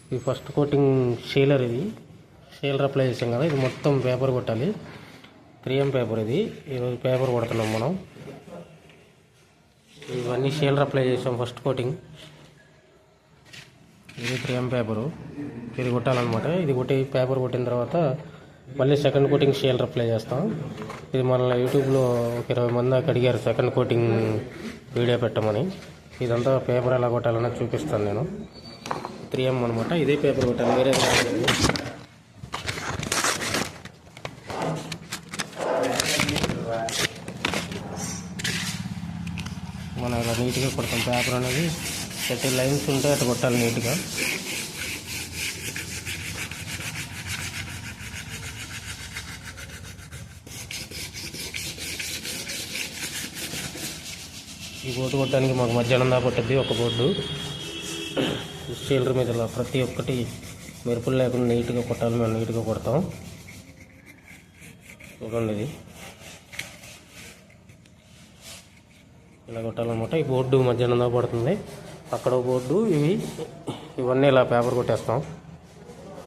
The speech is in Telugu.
ఇది ఫస్ట్ కోటింగ్ షీలర్. ఇది షీలర్ అప్లై చేసాం కదా, ఇది మొత్తం పేపర్ కొట్టాలి. 3M paper. ఇది ఈరోజు పేపర్ కొడుతున్నాం మనం. ఇవన్నీ షీలర్ అప్లై చేసాం ఫస్ట్ కోటింగ్. ఇది 3M పేపరు, ఇది కొట్టాలన్నమాట. ఇది కొట్టి పేపర్ కొట్టిన తర్వాత మళ్ళీ సెకండ్ కోటింగ్ షీలర్ అప్లై చేస్తాం. ఇది మన యూట్యూబ్లో ఒక 20 మంది దాకా అడిగారు సెకండ్ కోటింగ్ వీడియో పెట్టమని. ఇదంతా పేపర్ ఎలా కొట్టాలన్నది చూపిస్తాను నేను. 3M అనమాట. ఇదే పేపర్ కొట్టాలి, వేరే మనం ఇలా నీట్గా కొడతాం. పేపర్ అనేది 30 లైన్స్ ఉంటే అట్లా కొట్టాలి నీట్గా. ఈ బోర్డు కొట్టడానికి మాకు మధ్యాహ్నం దాకా పట్టుద్ది ఒక బోర్డు. షీలర్ మీద ఇలా ప్రతి ఒక్కటి మెరుపులు లేకుండా నీట్గా కొట్టాలి. మేము నీట్గా కొడతాం. చూడండి, ఇది ఇలా కొట్టాలన్నమాట. ఈ బోర్డు మధ్యాహ్నం దాకా పడుతుంది. అక్కడ బోర్డు, ఇవన్నీ ఇలా పేపర్ కొట్టేస్తాం.